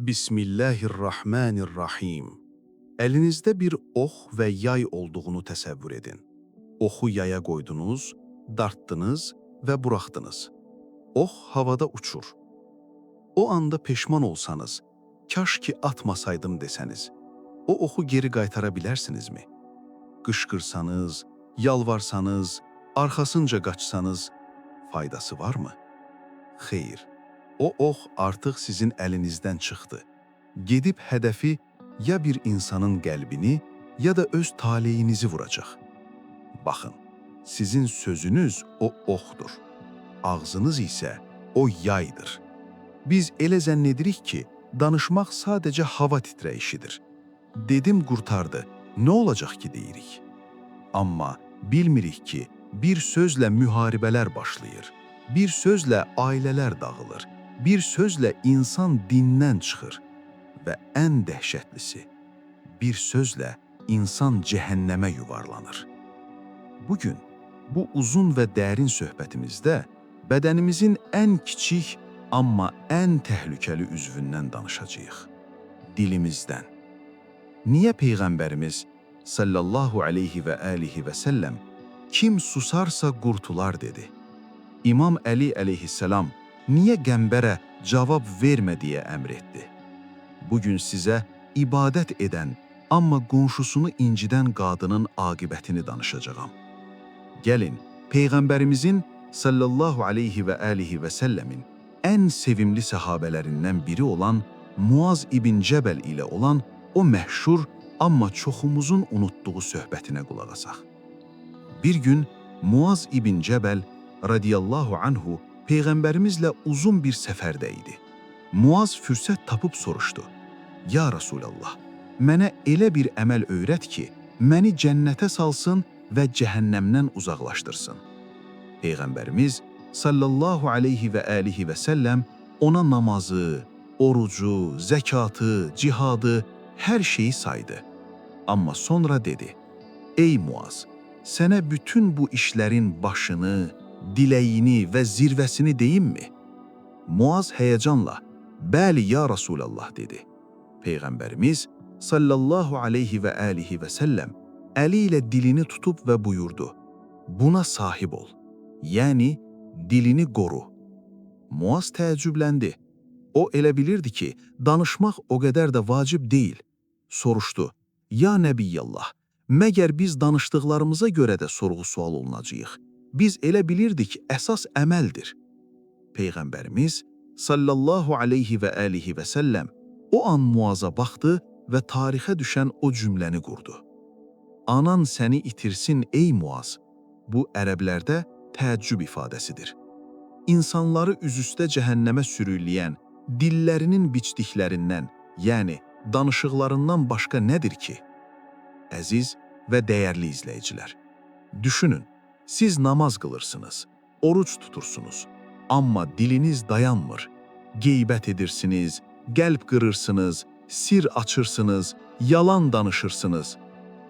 Bismillahirrahmanirrahim. Əlinizdə bir ox və yay olduğunu təsəvvür edin. Oxu yaya qoydunuz, dartdınız və buraxdınız. Ox havada uçur. O anda peşman olsanız, kaş ki atmasaydım desəniz, o oxu geri qaytara bilərsinizmi? Qışqırsanız, yalvarsanız, arxasınca qaçsanız, faydası varmı? Xeyr, o ox artıq sizin əlinizdən çıxdı. Gedib hədəfi ya bir insanın qəlbini, ya da öz taleyinizi vuracaq. Baxın, sizin sözünüz o oxdur. Ağzınız isə o yaydır. Biz elə zənn edirik ki, danışmaq sadəcə hava titrəyişidir. Dedim qurtardı, nə olacaq ki deyirik? Amma bilmirik ki, bir sözlə müharibələr başlayır. Bir sözlə ailələr dağılır. Bir sözlə insan dindən çıxır. Və ən dəhşətlisi, bir sözlə insan cəhənnəmə yuvarlanır. Bugün, bu uzun və dərin söhbətimizdə bədənimizin ən kiçik, amma ən təhlükəli üzvündən danışacağıq. Dilimizdən. Niyə Peyğəmbərimiz sallallahu aleyhi və alihi və səlləm kim susarsa qurtular dedi? İmam Əli əleyhissalam niyə qəmbərə cavab vermə deyə əmr etdi? Bugün sizə ibadət edən, amma qonşusunu incidən qadının aqibətini danışacağam. Gəlin, Peyğəmbərimizin sallallahu aleyhi və alihi və səlləmin ən sevimli səhabələrindən biri olan Muaz ibn Cəbəl ilə olan o məşhur, amma çoxumuzun unutduğu söhbətinə qulaq asaq. Bir gün Muaz ibn Cəbəl radiyallahu anhu Peyğəmbərimizlə uzun bir səfərdə idi. Muaz fürsət tapıb soruşdu. Ya Rasulallah, mənə elə bir əməl öyrət ki, məni cənnətə salsın və cəhənnəmdən uzaqlaşdırsın. Peyğəmbərimiz sallallahu aleyhi və alihi və səlləm ona namazı, orucu, zəkatı, cihadı, hər şeyi saydı. Amma sonra dedi, ey Muaz, sənə bütün bu işlərin başını, diləyini və zirvəsini deyimmi? Muaz həyəcanla, bəli ya Rasulallah dedi. Peyğəmbərimiz sallallahu aleyhi və alihi və səlləm əli ilə dilini tutub və buyurdu, buna sahib ol, yəni dilini qoru. Muaz təəccübləndi. O elə bilirdi ki, danışmaq o qədər də vacib deyil. Soruşdu, ya Nəbiyyallah, məgər biz danışdıqlarımıza görə də sorğu-sual olunacağıq? Biz elə bilirdik əsas əməldir. Peyğəmbərimiz sallallahu aleyhi və alihi və səlləm o an Muaza baxdı və tarixə düşən o cümləni qurdu. Anan səni itirsin ey Muaz. Bu ərəblərdə təəccüb ifadəsidir. İnsanları üzüstə cəhənnəmə sürükləyən, dillərinin biçdiklərindən, yəni danışıqlarından başqa nədir ki? Əziz və dəyərli izləyicilər, düşünün, siz namaz qılırsınız, oruç tutursunuz, amma diliniz dayanmır, qeybət edirsiniz, qəlb qırırsınız, sir açırsınız, yalan danışırsınız.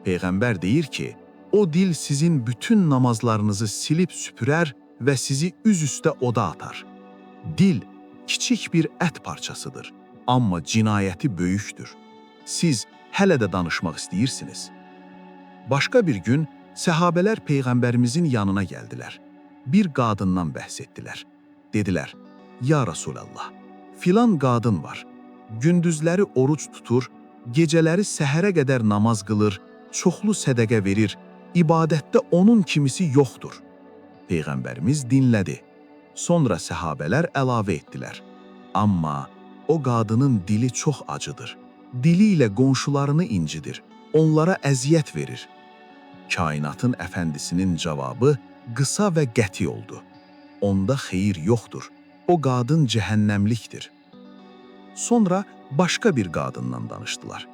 Peyğəmbər deyir ki, o dil sizin bütün namazlarınızı silib süpürər və sizi üz üstə oda atar. Dil kiçik bir ət parçasıdır, amma cinayəti böyükdür. Siz hələ də danışmaq istəyirsiniz. Başqa bir gün səhabələr Peyğəmbərimizin yanına gəldilər. Bir qadından bəhs etdilər. Dedilər, ya Rasulallah, filan qadın var. Gündüzləri oruç tutur, gecələri səhərə qədər namaz qılır, çoxlu sədəqə verir, ibadətdə onun kimisi yoxdur. Peyğəmbərimiz dinlədi. Sonra səhabələr əlavə etdilər. Amma o qadının dili çox acıdır. Dili ilə qonşularını incidir, onlara əziyyət verir. Kainatın əfəndisinin cavabı qısa və qəti oldu. Onda xeyir yoxdur, o qadın cəhənnəmlikdir. Sonra başqa bir qadından danışdılar.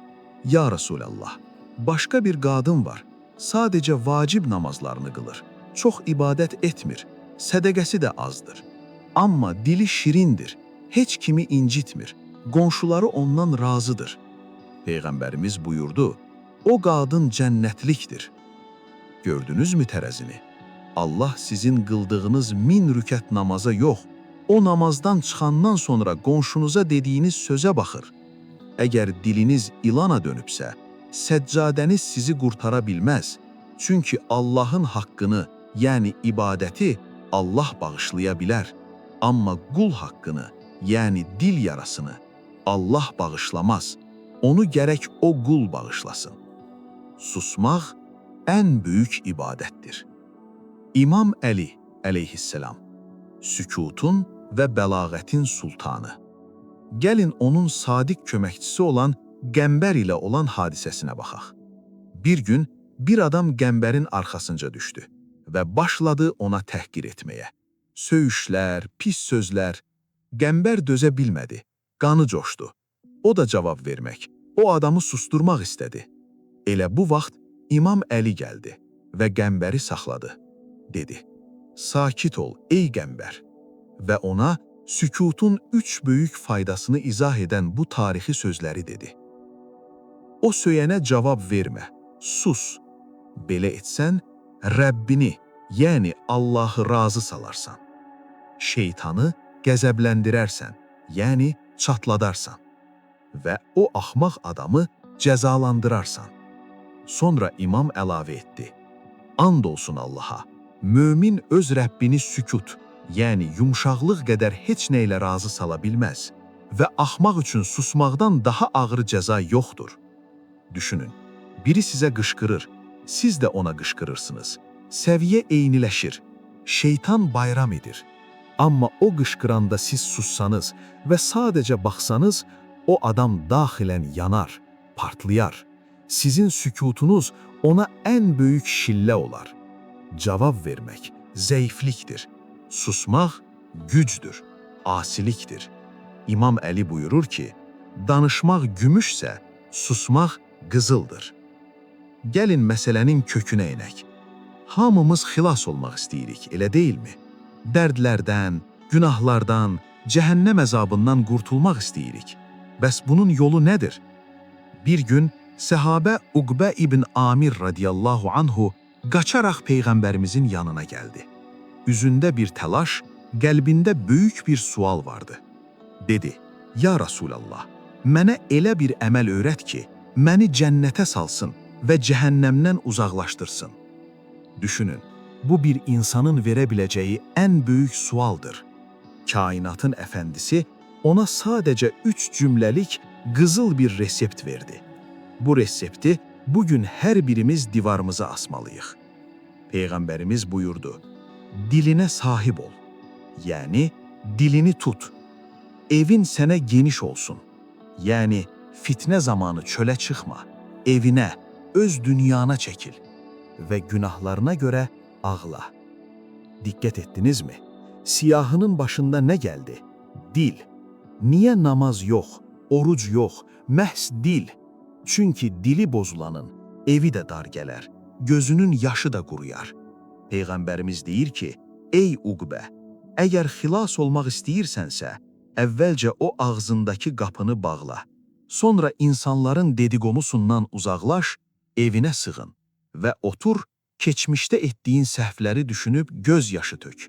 Ya Rasulallah, başqa bir qadın var, sadəcə vacib namazlarını qılır, çox ibadət etmir, sədəqəsi də azdır. Amma dili şirindir, heç kimi incitmir, qonşuları ondan razıdır. Peyğəmbərimiz buyurdu, o qadın cənnətlikdir. Gördünüzmü tərəzini? Allah sizin qıldığınız 1000 rükət namaza yox, o namazdan çıxandan sonra qonşunuza dediyiniz sözə baxır. Əgər diliniz ilana dönübsə, səccadəniz sizi qurtara bilməz. Çünki Allahın haqqını, yəni ibadəti Allah bağışlaya bilər. Amma qul haqqını, yəni dil yarasını Allah bağışlamaz. Onu gərək o qul bağışlasın. Susmaq ən böyük ibadətdir. İmam Əli əleyhisselam, sükutun və bəlağətin sultanı. Gəlin onun sadiq köməkçisi olan qəmbər ilə olan hadisəsinə baxaq. Bir gün bir adam qəmbərin arxasınca düşdü və başladı ona təhqir etməyə. Söyüşlər, pis sözlər. Qəmbər dözə bilmədi, qanı coşdu. O da cavab vermək, o adamı susturmaq istədi. Elə bu vaxt İmam Əli gəldi və qəmbəri saxladı. Dedi, sakit ol ey qəmbər və ona sükutun 3 böyük faydasını izah edən bu tarixi sözləri dedi. O söyənə cavab vermə, sus. Belə etsən, Rəbbini, yəni Allahı razı salarsan. Şeytanı qəzəbləndirərsən, yəni çatladarsan və o axmaq adamı cəzalandırarsan. Sonra imam əlavə etdi, and olsun Allaha, mömin öz Rəbbini sükut, yəni yumşaqlıq qədər heç nə ilə razı sala bilməz və axmaq üçün susmaqdan daha ağır cəza yoxdur. Düşünün, biri sizə qışqırır, siz də ona qışqırırsınız. Səviyyə eyniləşir, şeytan bayram edir. Amma o qışqıranda siz sussanız və sadəcə baxsanız, o adam daxilən yanar, partlayar. Sizin sükutunuz ona ən böyük şillə olar. Cavab vermək zəiflikdir. Susmaq gücdür, asilikdir. İmam Əli buyurur ki, danışmaq gümüşsə, susmaq qızıldır. Gəlin məsələnin kökünə enək. Hamımız xilas olmaq istəyirik, elə deyilmi? Dərdlərdən, günahlardan, cəhənnəm əzabından qurtulmaq istəyirik. Bəs bunun yolu nədir? Bir gün səhabə Uqbə ibn Amir radiyallahu anhu qaçaraq Peyğəmbərimizin yanına gəldi. Üzündə bir təlaş, qəlbində böyük bir sual vardı. Dedi, ya Rasulallah, mənə elə bir əməl öyrət ki, məni cənnətə salsın və cəhənnəmdən uzaqlaşdırsın. Düşünün, bu bir insanın verə biləcəyi ən böyük sualdır. Kainatın əfəndisi ona sadəcə 3 cümləlik qızıl bir resept verdi. Bu resepti bugün hər birimiz divarımıza asmalıyıq. Peyğəmbərimiz buyurdu, dilinə sahib ol, yəni dilini tut. Evin sənə geniş olsun, yəni fitnə zamanı çölə çıxma, evinə, öz dünyana çəkil və günahlarına görə ağla. Diqqət etdinizmi? Siyahının başında nə gəldi? Dil. Niyə namaz yox, oruc yox, məhz dil? Çünki dili bozulanın evi də dar gələr, gözünün yaşı da quruyar. Peyğəmbərimiz deyir ki, ey Uqbə, əgər xilas olmaq istəyirsənsə, əvvəlcə o ağzındakı qapını bağla. Sonra insanların dediqomusundan uzaqlaş, evinə sığın və otur, keçmişdə etdiyin səhvləri düşünüb göz yaşı tök.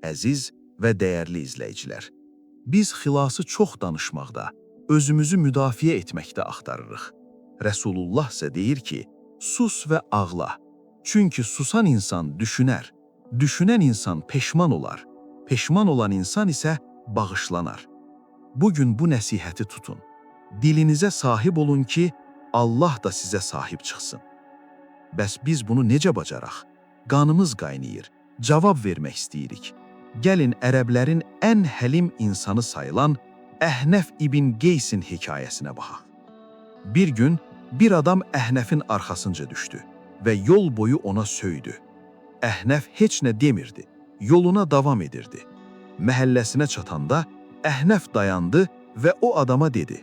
Əziz və dəyərli izləyicilər, biz xilası çox danışmaqda, özümüzü müdafiə etməkdə axtarırıq. Rəsulullah isə deyir ki, sus və ağla. Çünki susan insan düşünər, düşünən insan peşman olar, peşman olan insan isə bağışlanar. Bugün bu nəsihəti tutun. Dilinizə sahib olun ki, Allah da sizə sahib çıxsın. Bəs biz bunu necə bacaraq? Qanımız qaynayır, cavab vermək istəyirik. Gəlin ərəblərin ən həlim insanı sayılan Əhnəf ibn Qeysin hekayəsinə baxaq. Bir gün bir adam Əhnəfin arxasınca düşdü və yol boyu ona söydü. Əhnəf heç nə demirdi, yoluna davam edirdi. Məhəlləsinə çatanda Əhnəf dayandı və o adama dedi,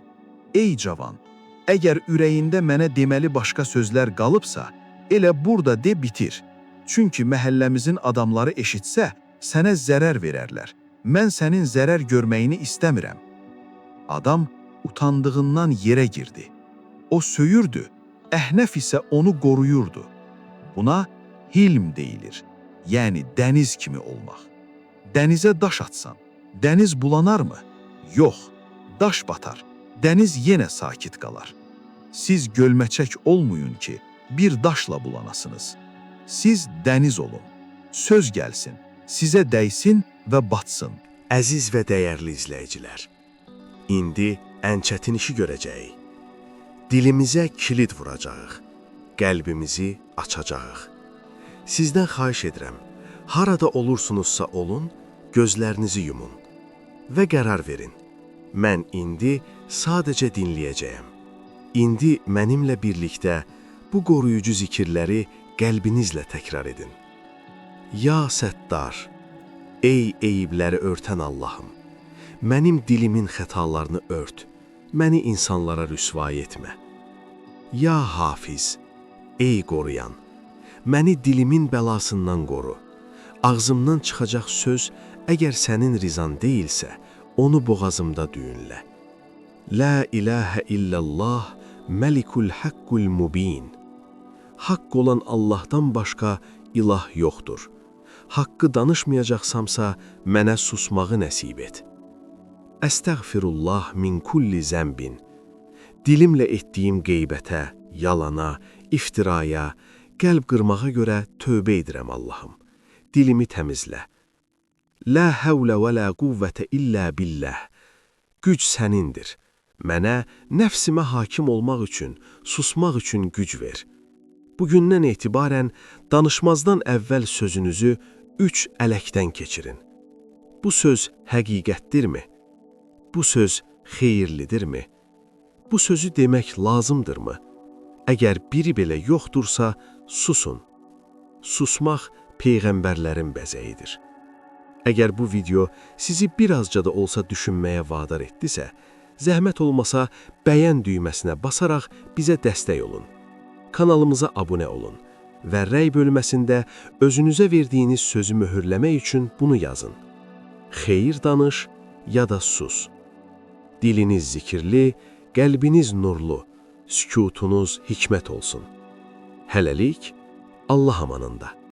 ey cavan, əgər ürəyində mənə deməli başqa sözlər qalıbsa, elə burada de bitir. Çünki məhəlləmizin adamları eşitsə, sənə zərər verərlər. Mən sənin zərər görməyini istəmirəm. Adam utandığından yerə girdi. O söyürdü, Əhnəf isə onu qoruyurdu. Buna hilm deyilir, yəni dəniz kimi olmaq. Dənizə daş atsan, dəniz bulanarmı? Yox, daş batar, dəniz yenə sakit qalar. Siz gölməçək olmayın ki, bir daşla bulanasınız. Siz dəniz olun. Söz gəlsin, sizə dəysin və batsın. Əziz və dəyərli izləyicilər, indi ən çətin işi görəcəyik. Dilimizə kilid vuracağıq, qəlbimizi açacağıq. Sizdən xahiş edirəm, harada olursunuzsa olun, gözlərinizi yumun və qərar verin. Mən indi sadəcə dinləyəcəyəm. İndi mənimlə birlikdə bu qoruyucu zikirləri qəlbinizlə təkrar edin. Ya Səttar, ey eyibləri örtən Allahım, mənim dilimin xətalarını ört, məni insanlara rüsvay etmə. Ya Hafiz, ey qoruyan, məni dilimin bəlasından qoru. Ağzımdan çıxacaq söz, əgər sənin rizan deyilsə, onu boğazımda düyünlə. La ilahə illallah, məlikul haqqul mubin. Haqq olan Allahdan başqa ilah yoxdur. Haqqı danışmayacaqsamsa, mənə susmağı nəsib et. Əstəğfirullah min kulli zəmbin. Dilimlə etdiyim qeybətə, yalana, iftiraya, qəlb qırmağa görə tövbə edirəm Allahım. Dilimi təmizlə. La həvlə və la quvvətə illə billəh. Güc sənindir. Mənə nəfsimə hakim olmaq üçün, susmaq üçün güc ver. Bugündən etibarən danışmazdan əvvəl sözünüzü 3 ələkdən keçirin. Bu söz həqiqətdirmi? Bu söz xeyirlidirmi? Bu sözü demək lazımdırmı? Əgər biri belə yoxdursa, susun. Susmaq peyğəmbərlərin bəzəyidir. Əgər bu video sizi birazca da olsa düşünməyə vadar etdisə, zəhmət olmasa bəyən düyməsinə basaraq bizə dəstək olun. Kanalımıza abunə olun və rəy bölməsində özünüzə verdiyiniz sözü möhürləmək üçün bunu yazın. Xeyir danış ya da sus. Diliniz zikirli, qəlbiniz nurlu, sükutunuz hikmət olsun. Hələlik Allah amanında.